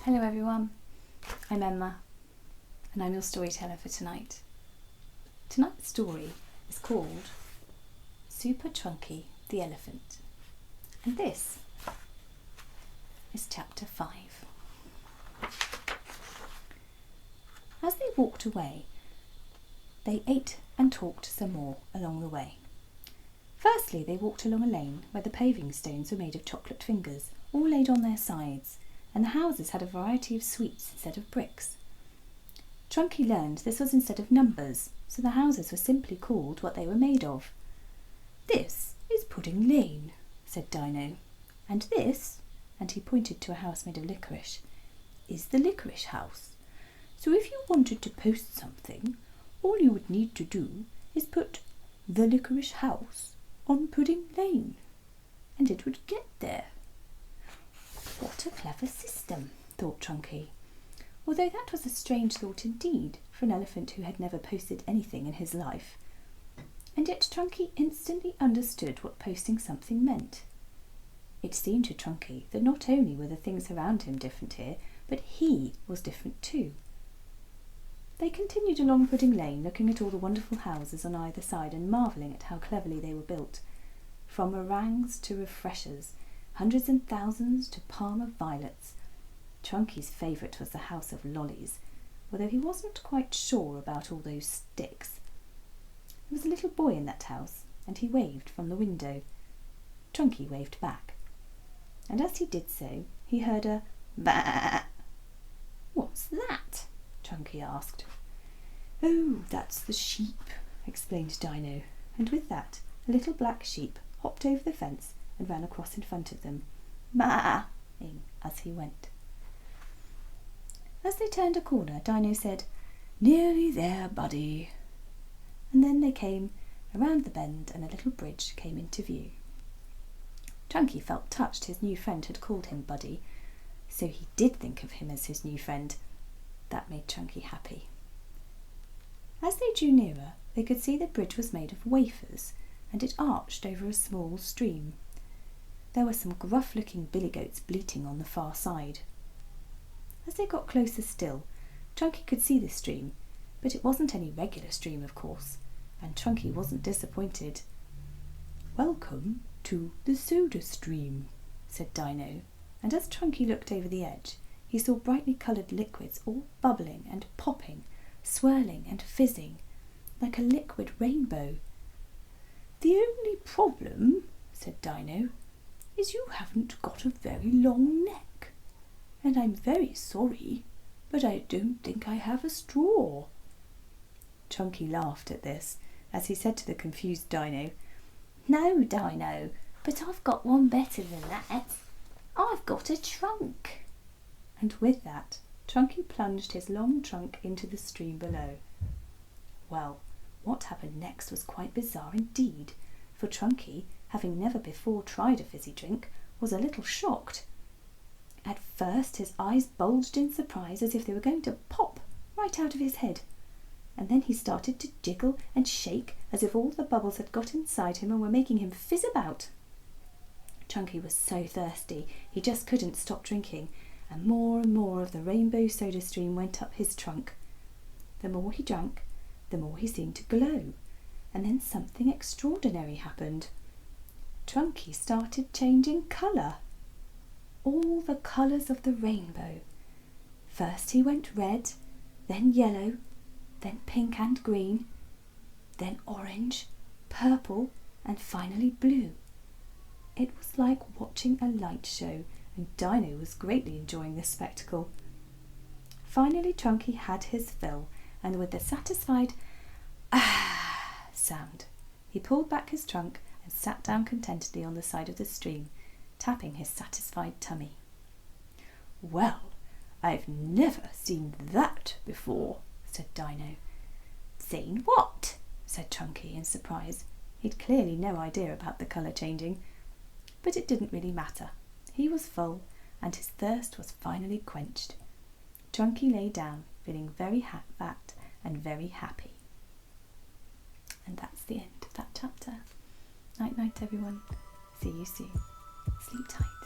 Hello everyone, I'm Emma and I'm your storyteller for tonight. Tonight's story is called Super Trunky the Elephant, and this is chapter 5. As they walked away, they ate and talked some more along the way. Firstly, they walked along a lane where the paving stones were made of chocolate fingers, all laid on their sides, and the houses had a variety of sweets instead of bricks. Trunky learned this was instead of numbers, so the houses were simply called what they were made of. "This is Pudding Lane," said Dino, "and this," and he pointed to a house made of licorice, "is the licorice house. So if you wanted to post something, all you would need to do is put the licorice house on Pudding Lane, and it would get there." What a clever system, thought Trunky, although that was a strange thought indeed for an elephant who had never posted anything in his life. And yet Trunky instantly understood what posting something meant. It seemed to Trunky that not only were the things around him different here, but he was different too. They continued along Pudding Lane, looking at all the wonderful houses on either side and marvelling at how cleverly they were built. From meringues to refreshers, hundreds and thousands to Parma violets. Trunky's favourite was the house of lollies, although he wasn't quite sure about all those sticks. There was a little boy in that house, and he waved from the window. Trunky waved back, and as he did so, he heard a "Bah!" "What's that?" Trunky asked. "Oh, that's the sheep," explained Dino, and with that, a little black sheep hopped over the fence and ran across in front of them, "Bah!"ing as he went. As they turned a corner, Dino said, "Nearly there, buddy." And then they came around the bend and a little bridge came into view. Trunky felt touched his new friend had called him buddy, so he did think of him as his new friend. That made Trunky happy. As they drew nearer, they could see the bridge was made of wafers, and it arched over a small stream. There were some gruff-looking billy goats bleating on the far side. As they got closer still, Trunky could see the stream, but it wasn't any regular stream, of course, and Trunky wasn't disappointed. "Welcome to the soda stream," said Dino, and as Trunky looked over the edge, he saw brightly coloured liquids all bubbling and popping, swirling and fizzing, like a liquid rainbow. "The only problem," said Dino, "is you haven't got a very long neck, and I'm very sorry, but I don't think I have a straw." Trunky laughed at this, as he said to the confused Dino, "No, Dino, but I've got one better than that. I've got a trunk." And with that, Trunky plunged his long trunk into the stream below. Well, what happened next was quite bizarre indeed, for Trunky, having never before tried a fizzy drink, was a little shocked. At first his eyes bulged in surprise as if they were going to pop right out of his head, and then he started to jiggle and shake as if all the bubbles had got inside him and were making him fizz about. Trunky was so thirsty he just couldn't stop drinking, and more of the rainbow soda stream went up his trunk. The more he drank, the more he seemed to glow, and then something extraordinary happened. Trunky started changing colour. All the colours of the rainbow. First he went red, then yellow, then pink and green, then orange, purple, and finally blue. It was like watching a light show, and Dino was greatly enjoying this spectacle. Finally Trunky had his fill, and with the satisfied "ah" sound, he pulled back his trunk and sat down contentedly on the side of the stream, tapping his satisfied tummy. "Well, I've never seen that before," said Dino. "Seen what?" said Trunky in surprise. He'd clearly no idea about the colour changing, but it didn't really matter. He was full, and his thirst was finally quenched. Trunky lay down, feeling very fat and very happy. And that's the end of that chapter. Night night, everyone. See you soon. Sleep tight.